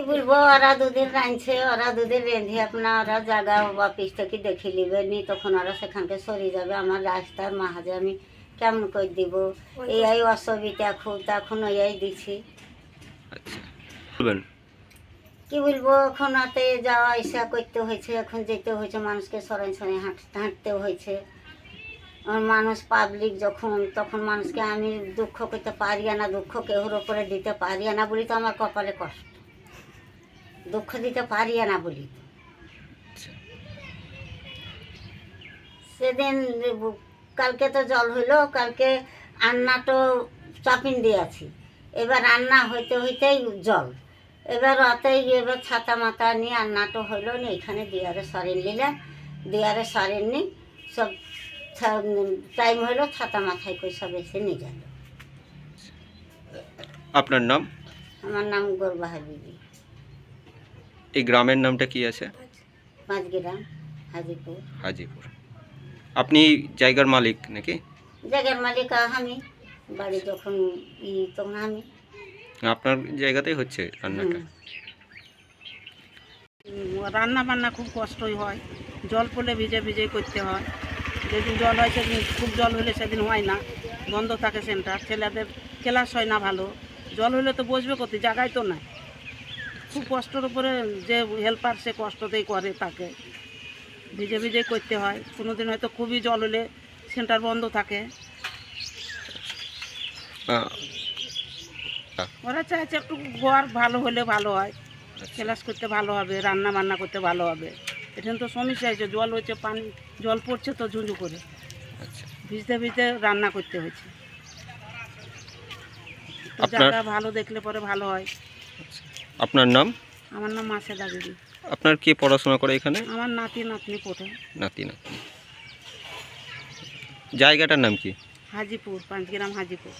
বলবো, ওরা দুদিন রাঁধছে, ওরা দুদিন রেঁধে আপনার ওরা জায়গা অফিস থেকে দেখে নিবে নি, তখন ওরা সেখানকে সরে যাবে। আমার রাস্তার মাহাজে আমি কেমন করে দিব? এই অসুবিধা খুব, তখন ওই দিছি। আচ্ছা, বলবেন। কি বলবো, এখন হাতে যাওয়া আসা করতে হয়েছে, এখন যেতে হয়েছে, মানুষকে সরাই সরাই হাঁটতে হয়েছে। মানুষ পাবলিক যখন, তখন মানুষকে আমি দুঃখ করতে পারি না, দুঃখ কেউর ওপরে দিতে পারি না বলি তো আমার কপালে কষ্ট, দুঃখ দিতে পারি না বলি। সেদিন কালকে তো জল হইলো, কালকে রান্না তো চাপিন দিয়েছি, এবার রান্না হইতে হইতেই জল, এবার অতই এবার ছাতা মাথা নিয়ে রান্নাটা হইলো নি, এখানে দিয়ারে সরেন নিলাম, দিয়ারে সরেন নি, সব টাইম হইলো, ছাতা মাথায় করে সব এসে নিয়ে গেল। আপনার নাম? আমার নাম গোরবাহার বিবি। এই গ্রামের নামটা কি আছে? 5 গ্রাম, হাজিপুর। হাজিপুর। আপনি জায়গার মালিক নাকি? জায়গার মালিক আমি, বাড়ি যখন তখন আমি। আপনার জায়গাতেই হচ্ছে রান্নাটা? রান্না বান্না খুব কষ্টই হয়, জল পড়লে ভিজে ভিজে করতে হয়। যেদিন জল হয় সেদিন, খুব জল হলে সেদিন হয় না, বন্ধ থাকে সেন্টার, ছেলেদের ক্লাস হয় না ভালো। জল হলে তো বসবে কোথায়, জায়গায় তো নাই। খুব কষ্টের উপরে যে হেল্পার সে কষ্টতেই করে, তাকে ভিজে ভিজে করতে হয়। কোনো দিন হয়তো খুবই জল হলে সেন্টার বন্ধ থাকে। ওরা চাইছে একটু ঘর ভালো হলে ভালো হয়, ক্লাস করতে ভালো হবে, রান্না বান্না করতে ভালো হবে। এখানে তো সমস্যা হয়েছে, জল হয়েছে, পানি জল পড়ছে তো ঝুঁঝু করে, ভিজতে ভিজতে রান্না করতে হয়েছে। তো জায়গা ভালো দেখলে পরে ভালো হয়। আপনার নাম? আমার নাম মাসেদা বিবি। আপনার কে পড়াশোনা করে এখানে? আমার নাতি নাতনি পড়ে। নাতি নাতনি। জায়গাটার নাম কি? হাজিপুর, 5 গ্রাম হাজিপুর।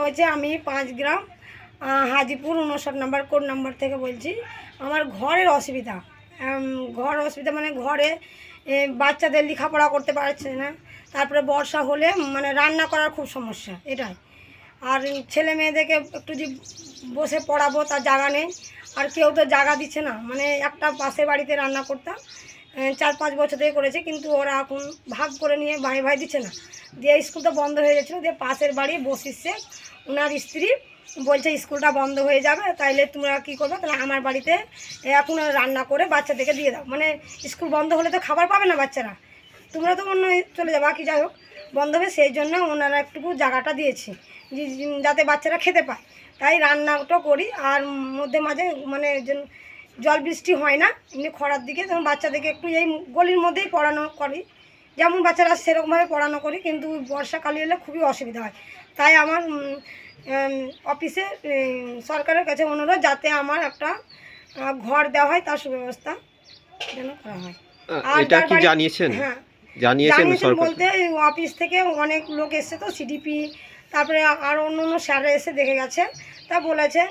হচ্ছে আমি 5 গ্রাম হাজিপুর 59 নম্বর কোড নাম্বার থেকে বলছি। আমার ঘরের অসুবিধা, মানে ঘরে বাচ্চাদের লেখাপড়া করতে পারছে না, তারপরে বর্ষা হলে মানে রান্না করার খুব সমস্যা এটাই। আর ছেলে মেয়েদেরকে একটু যে বসে পড়াবো তার জায়গা নেই, আর কেউ তো জায়গা দিচ্ছে না। মানে একটা পাশের বাড়িতে রান্না করতাম, 4-5 বছর থেকে করেছে, কিন্তু ওরা এখন ভাগ করে নিয়ে ভাই দিচ্ছে না, দিয়ে স্কুলটা বন্ধ হয়ে যাচ্ছিলো। দিয়ে পাশের বাড়ি বসিচ্ছে, ওনার স্ত্রী বলছে স্কুলটা বন্ধ হয়ে যাবে, তাইলে তোমরা কী করবে, তাহলে আমার বাড়িতে এখন রান্না করে বাচ্চাদেরকে দিয়ে দাও। মানে স্কুল বন্ধ হলে তো খাবার পাবে না বাচ্চারা, তোমরা তো অন্য চলে যাবে, কি যাই হোক বন্ধ হবে, সেই জন্য ওনারা একটুকু জায়গাটা দিয়েছে যাতে বাচ্চারা খেতে পায়। তাই রান্নাটা করি। আর মধ্যে মাঝে মানে জল বৃষ্টি হয় না, এমনি খরার দিকে তখন বাচ্চাদেরকে একটু এই গলির মধ্যেই পড়ানো করি, যেমন বাচ্চারা সেরকমভাবে পড়ানো করি। কিন্তু বর্ষাকালে এলে খুবই অসুবিধা হয়। তাই আমার অফিসে সরকারের কাছে অনুরোধ, যাতে আমার একটা ঘর দেওয়া হয়, তার সুব্যবস্থা যেন করা হয়। আর এটা কি জানিয়েছেন? হ্যাঁ, জানিয়েছেন বলতে অফিস থেকে অনেক লোক এসছে, তো সিডিপি, তারপরে আর অন্য স্যাররা এসে দেখে গেছে, তা বলেছে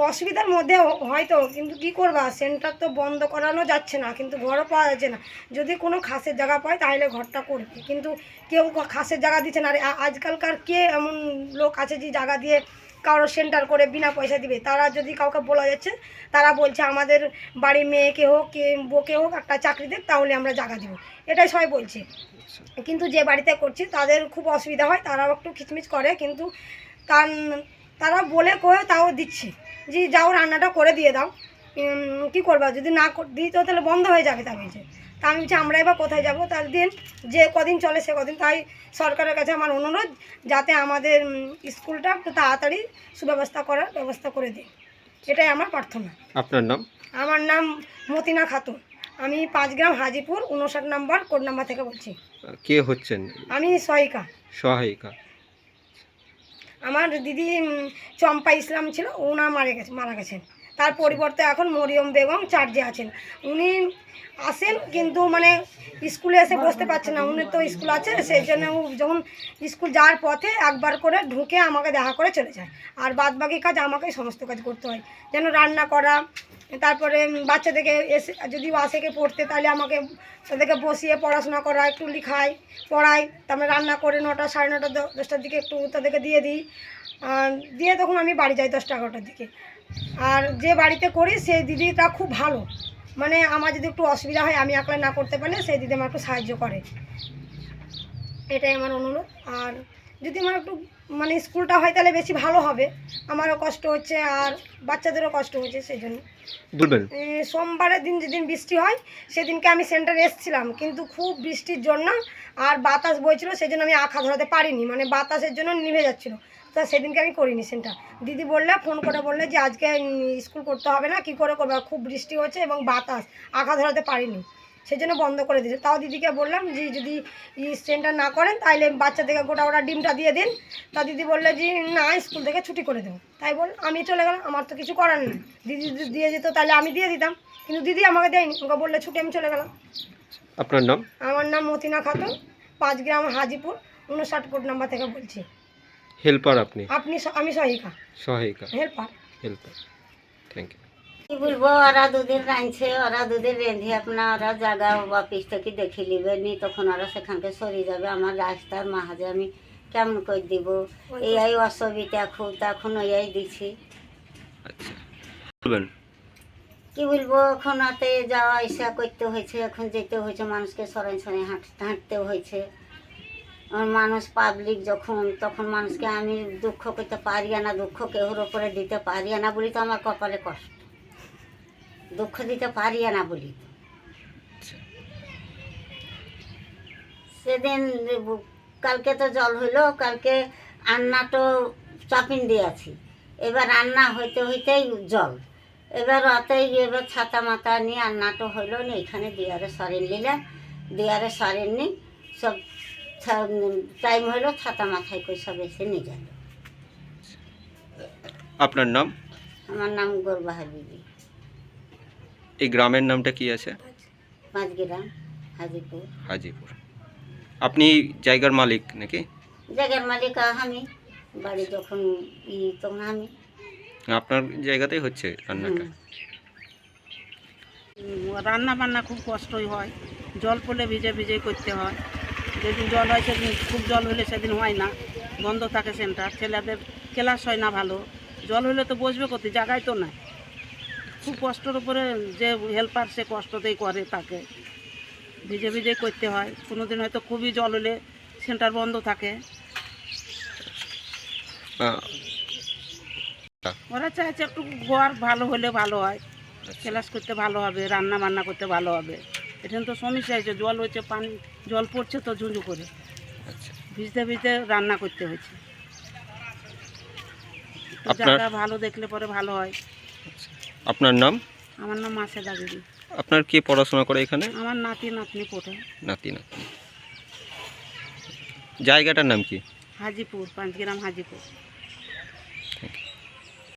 অসুবিধার মধ্যে হয়তো, কিন্তু কি করবা, সেন্টার তো বন্ধ করানো যাচ্ছে না, কিন্তু ঘরও পাওয়া যাচ্ছে না। যদি কোনো খাসের জায়গা পায় তাহলে ঘরটা করবে, কিন্তু কেউ খাসের জায়গা দিচ্ছে না। আর আজকালকার কে এমন লোক আছে যে জায়গা দিয়ে কারো সেন্টার করে বিনা পয়সা দিবে, তারা যদি কাউকে বলা যাচ্ছে তারা বলছে আমাদের বাড়ির মেয়েকে হোক কে বউকে হোক একটা চাকরি দেখ, তাহলে আমরা জায়গা দেবো, এটাই সবাই বলছে। কিন্তু যে বাড়িতে করছি তাদের খুব অসুবিধা হয়, তারাও একটু খিচমিচ করে, কিন্তু তারা বলে কয়ে তাও দিচ্ছে যে যাও রান্নাটা করে দিয়ে দাও। কী করবা, যদি না দিই তো তাহলে বন্ধ হয়ে যাবে, তা বলছে। তা আমি বলছি আমরা এবার কোথায় যাবো, তার দিন যে কদিন চলে সে কদিন। তাই সরকারের কাছে আমার অনুরোধ যাতে আমাদের স্কুলটা একটু তাড়াতাড়ি সুব্যবস্থা করার ব্যবস্থা করে দিন, এটাই আমার প্রার্থনা। আপনার নাম? আমার নাম মতিনা খাতুন, আমি 5 গ্রাম হাজিপুর 59 নম্বর কোড নাম্বার থেকে বলছি। কে হচ্ছেন? আমি সহায়িকা। সহায়িকা। আমার দিদি চম্পা ইসলাম ছিল, ওনা মারা গেছেন। তার পরিবর্তে এখন মরিয়ম বেগম চার্জে আছেন। উনি আসেন কিন্তু মানে স্কুলে এসে বসতে পারছেন না, উনি তো স্কুল আছে, সেই জন্য যখন স্কুল যাওয়ার পথে একবার করে ঢুকে আমাকে দেখা করে চলে যায়, আর বাদবাকি কাজ আমাকেই সমস্ত কাজ করতে হয়, যেন রান্না করা, তারপরে বাচ্চাদেরকে এসে যদি আসে পড়তে তাহলে আমাকে তাদেরকে বসিয়ে পড়াশোনা করা, একটু লিখাই পড়াই, তারপরে রান্না করে 9টা 9:30 10টার দিকে একটু তাদেরকে দিয়ে দিই, দিয়ে তখন আমি বাড়ি যাই 10টা 11টার দিকে। আর যে বাড়িতে করি সেই দিদিটা খুব ভালো, মানে আমার যদি একটু অসুবিধা হয় আমি একলা না করতে পারলে সেই দিদি আমার একটু সাহায্য করে, এটাই আমার অনুরোধ। আর যদি আমার একটু মানে স্কুলটা হয় তাহলে বেশি ভালো হবে, আমারও কষ্ট হচ্ছে আর বাচ্চাদেরও কষ্ট হচ্ছে, সেই জন্য বলবেন। সোমবারের দিন যেদিন বৃষ্টি হয় সেদিনকে আমি সেন্টারে এসেছিলাম, কিন্তু খুব বৃষ্টির জন্য আর বাতাস বইছিল, সেই জন্য আমি আঁখা ধরাতে পারিনি, মানে বাতাসের জন্য নিভে যাচ্ছিলো, তো সেদিনকে আমি করিনি সেন্টার। দিদি বললে ফোন করে বললে যে আজকে স্কুল করতে হবে না, কি করে করবে, খুব বৃষ্টি হচ্ছে এবং বাতাস, আঁখা ধরাতে পারিনি, সেই জন্য বন্ধ করে দিয়েছে। তাও দিদিকে বললাম যে যদি সেন্টার না করেন তাহলে বাচ্চাদেরকে গোটা ডিমটা দিয়ে দিন। তা দিদি বললে যে না স্কুল থেকে ছুটি করে দেবো। তাই বল আমি চলে গেলাম, আমার তো কিছু করার নেই, দিদি যদি দিয়ে যেত তাহলে আমি দিয়ে দিতাম, কিন্তু দিদি আমাকে দেয়নি, ওকে বললে ছুটি, আমি চলে গেলাম। আপনার নাম? আমার নাম মতিনা খাতুন, 5 গ্রাম হাজিপুর 59 কোড নাম্বার থেকে বলছি। হেল্পার আপনি? আমি সহায়িকা। সহায়িকা, হেল্পার। হেল্পার। Thank you. কি বলবো, ওরা দুদিন রাঁধছে, ওরা দুদিন রেঁধে আপনার ওরা জায়গা অফিস থেকে দেখে নিবে নি, তখন ওরা সেখানকে সরে যাবে, আমার রাস্তার মাহাজে আমি কেমন করে দিব, এই অসুবিধা খুব, তখন ওই দিছি। আচ্ছা, বলবেন। কি বলবো, এখন হাতে যাওয়া আসা করতে হয়েছে, এখন যেতে হয়েছে, মানুষকে সরাই সরাই হাঁটতে হয়েছে। মানুষ পাবলিক যখন, তখন মানুষকে আমি দুঃখ করতে পারি না, দুঃখ কেউর ওপরে দিতে পারি না বলি তো আমার কপালে কষ্ট, দুঃখ দিতে পারি না বলি। সেদিন কালকে তো জল হইলো, কালকে রান্না তো চাপিন দিয়েছি, এবার রান্না হইতে হইতেই জল, এবার এবার ছাতা মাথা নিয়ে রান্নাটা হইলো না, এখানে দিয়ারে সরেন নিলাম, দিয়ারে সরেন নি, সব টাইম হইলো ছাতা মাথায় করে সব এসে নিয়ে গেল। আপনার নাম? আমার নাম গোরবাহার বিবি। এই গ্রামের নামটা কি আছে? 5 গ্রাম হাজিপুর। হাজিপুর। আপনি জায়গার মালিক নাকি? জায়গার মালিক আমি, বাড়ি যখন তখন আমি। আপনার জায়গাতেই হচ্ছে রান্নাটা? রান্না বান্না খুব কষ্টই হয়, জল পড়লে ভিজে ভিজে করতে হয়, যেদিন জল হয় সেদিন, খুব জল হলে সেদিন হয় না, বন্ধ থাকে সেন্টার, ছেলেদের ক্লাস হয় না ভালো, জল হলে তো বসবে কোথায়, জায়গায় তো নাই, খুব কষ্টের উপরে যে হেল্পার সে কষ্টতেই করে, তাকে ভিজে ভিজে করতে হয়, কোনো দিন হয়তো খুবই জল হলে সেন্টার বন্ধ থাকে। ওরা চাইছে একটু ঘর ভালো হলে ভালো হয়, ক্লাস করতে ভালো হবে, রান্না বান্না করতে ভালো হবে, এখানে তো সমস্যা হয়েছে, জল হচ্ছে, পানি জল পড়ছে তো ঝুঁঝু করে, ভিজতে ভিজতে রান্না করতে হয়েছে, জায়গা ভালো দেখলে পরে ভালো হয়। আপনার নাম? আমার নাম মাসেদা বিবি। আপনার কে পড়াশোনা করে এখানে? আমার নাতি নাতনি পড়ে। নাতি নাতনি। জায়গাটার নাম কি? হাজিপুর, 5 গ্রাম হাজিপুর।